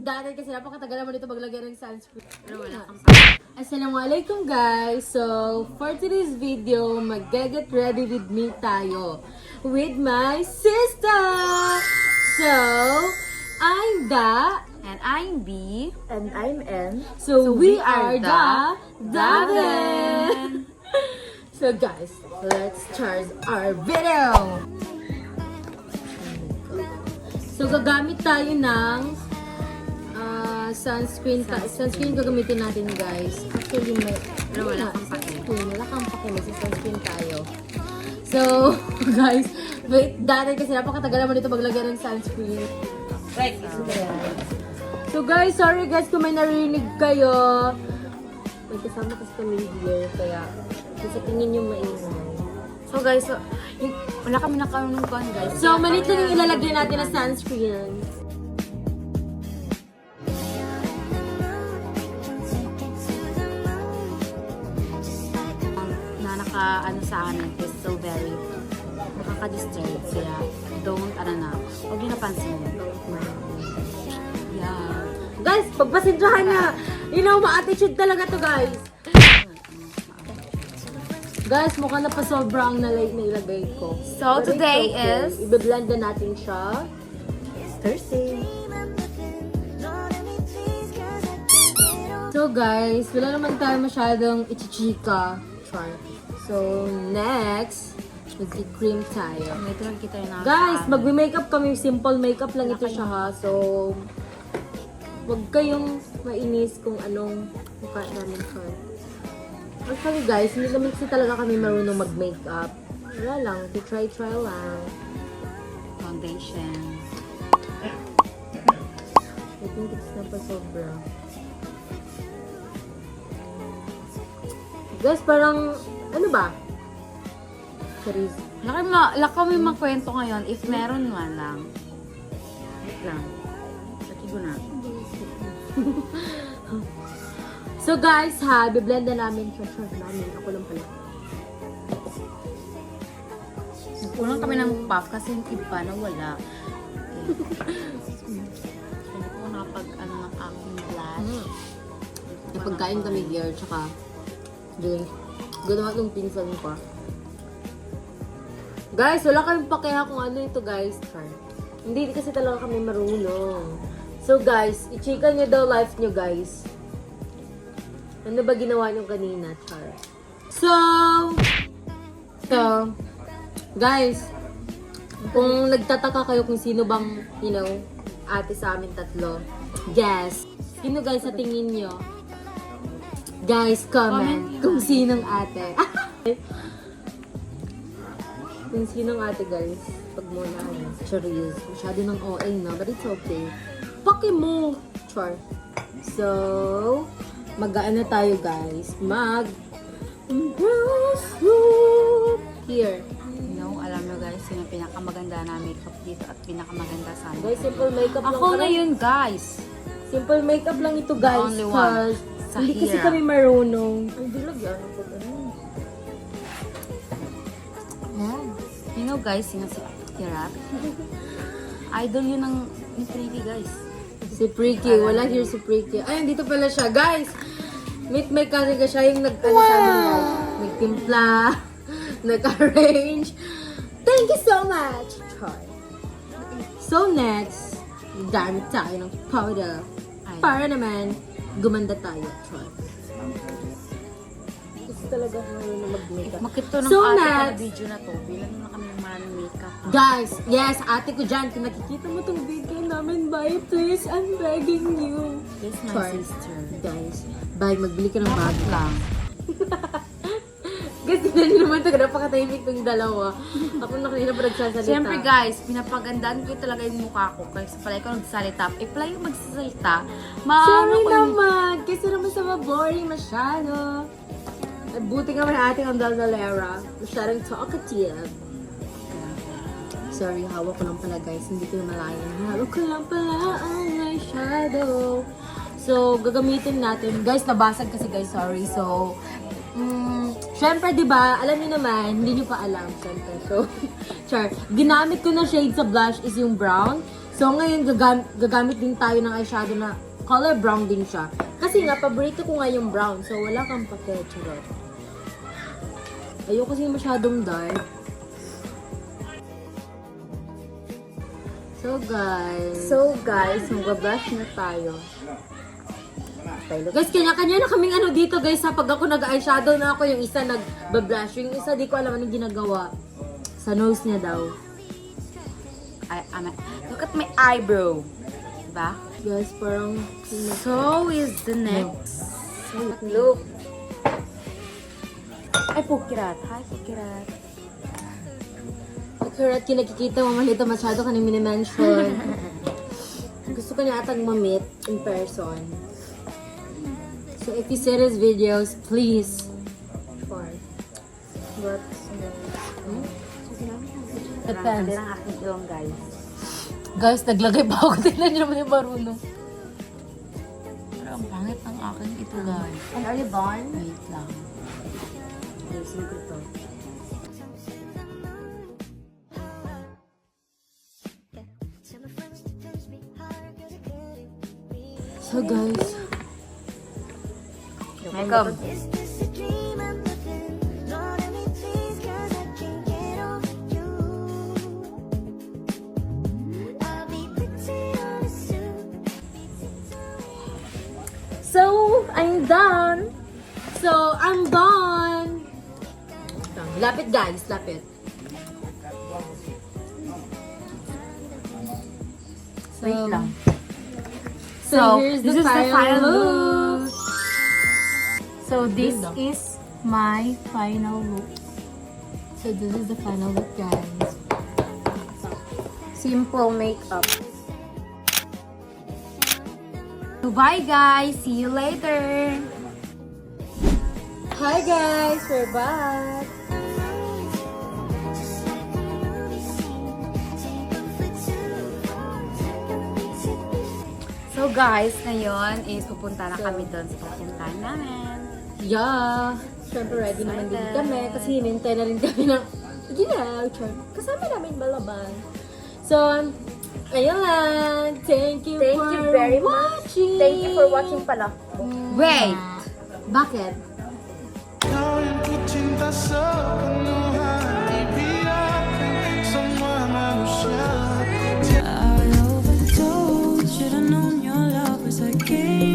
dati kasi napakatagal naman dito maglagay ng sunscreen. Pero wala kang Assalamualaikum guys! So, for today's video, mag-get ready with me tayo. With my sister! So, I'm Da. And I'm B. And I'm N. So we are the Daven! So guys, let's start our video! So gagamit tayo ng sunscreen. Sunscreen gagamitin natin guys. Actually, Pero wala kang pake. Wala kang pake. Sunscreen tayo. So, guys, wait, dati kasi napakatagal naman dito maglagay ng sunscreen. Right. So guys, sorry guys kung may narinig kayo. May kasama kasi kami here, kaya sa tingin nyo maingay. So guys, wala kami nakanungkuhan guys. So, malit lang yung ilalagay natin na sunscreen. Na naka-ano sa amin is so very nakaka-disturb. Kaya don't, huwag nyo napansin. Yeah. Guys, pagpasensyahan na. You know, ma-attitude talaga to guys. Guys, mukha na pa sobra ang nailagay ko. So, But it's today okay. is Ibe-blend na natin siya. Thursday. So guys, wala naman tayo masyadong ichichika. Char. So, next, mag-cream tayo. ito lang kita yung Guys, magme-makeup kami. Simple makeup lang ito siya ha. So, wag kayong mainis kung anong mukha namin char. Actually guys, hindi naman kasi talaga kami marunong mag-makeup. Wala lang, try lang. foundation. I think it's na pa sobra. Guys, parang, ano ba? Seriously. Wala kami magkwento ngayon if meron man lang. Wait lang. Pati ko na. So guys ha, biblend na namin siya. Sure namin, ako lang pala. Nagpunan kami ng puff kasi yung iba na wala. Hindi ko nakapag-ano ng aking blush. Napagkain kami here, tsaka drink. Ganawa ng pinsan ko. Guys, wala kaming pakiha kung ano ito guys. Char. Hindi kasi talaga kami marunong. So guys, i-chika nyo daw life nyo guys. Ano ba ginawa nyo kanina, Char? So, guys, kung nagtataka kayo kung sino bang, you know, ate sa amin tatlo, guess. Sino guys sa tingin nyo? Guys, comment kung sinong ate. Kung sinong ate guys. Pag muna, curious. Masyado ng OA na, but it's okay. Paki mo, Char. So, mag-ano tayo guys? Here. Alam nyo guys, yun ang pinakamaganda na makeup dito at pinakamaganda sa amin. Guys, simple makeup lang. Ako ngayon guys. Simple makeup lang ito guys. Only one. Cause Sa hindi kasi Hira. kami marunong. Ay, dilag yan. Ako ganun. You know guys, sino si Kirat? Idol yun ng ni Pretty guys. Si Priki. Wala here si Priki. Ay, dito pala siya. Guys, meet my cousin ka siya yung nag-ano sa amin guys. Nagtimpla. Nag-arrange. Thank you so much, Char. So next, gamit tayo ng powder. Ay. Para naman, gumanda tayo, Char. Gusto talaga na mag-makeup. Makito ng So, ate next. na video na to. Bilang na kami ng maraming makeup. Guys, yes, ate ko dyan. Kung nakikita mo itong video namin, bye please. I'm begging you. This is my Char. sister. Guys, bye. Magbili ka ng Dapat bag. lang. Guys, tignan nyo naman ito. Napakatahimik ng dalawa. Ako na kanina pa nagsasalita. Siyempre guys, pinapagandaan ko talaga yung mukha ko. Kasi pala ikaw nagsalita. Eh pala yung magsasalita. Sorry ko naman. Kasi naman sa boring masyado. Ay, buti nga may ating ang Dalnalera. Masyadong talkative. Sorry, hawak ko lang pala guys. Hindi ko na malayan. Hawak ko lang pala ang eyeshadow. So, gagamitin natin. Guys, nabasag kasi guys. Sorry. So, syempre, di ba, alam niyo naman, hindi niyo pa alam, syempre. So, char, ginamit ko na shade sa blush is yung brown. So, ngayon, gagamit din tayo ng eyeshadow na color brown din siya. Kasi nga, paborito ko nga yung brown. So, wala kang papel. Charot. Ayoko kasi masyadong dark. So guys, mag-blush na tayo. Guys, kanya-kanya na kaming ano dito guys ha. Pag ako nag-eyeshadow na ako, yung isa nag-blush. Yung isa, di ko alam anong ginagawa. Sa nose niya daw. Look at my eyebrow. Diba? Guys, parang... So is the next. Look. Ay, Pukirat. Hi, Pukirat. Pagkarat kinakikita mo man ito masyado ka na minimension. Gusto ko niya atang ma-meet in person. So if you see these videos, please. But, Sabi ng aking ilong, guys. guys, naglagay pa ako. Tingnan niyo naman yung marunong. Pero ang pangit ng aking ito, guys. And are you done? Wait lang. Ayusin ko ito. So guys, Welcome. Is this a dream I'm living? Lord, let me please, 'cause I can't get over you. I'll be pretty honest soon. so I'm done. Lapit guys, lapit. Wait lang. So here's this the is the final look. look. So this Ganda. is my final look. So this is the final look, guys. Simple makeup. So bye guys. See you later. Hi guys, we're back. Just like a movie scene. Take a foot to take a beat to beat. So guys, ngayon is pupunta na kami doon sa pupuntahan namin. Yeah. Siyempre ready naman din kami kasi hinintay na rin kami ng kasama namin balaban. So, ayun lang. Thank you very much. watching. Thank you for watching pala. Wait! Bakit? Yang ku cinta sepenuh hati biarkan semua manusia. I overdosed, should've known your love was a game.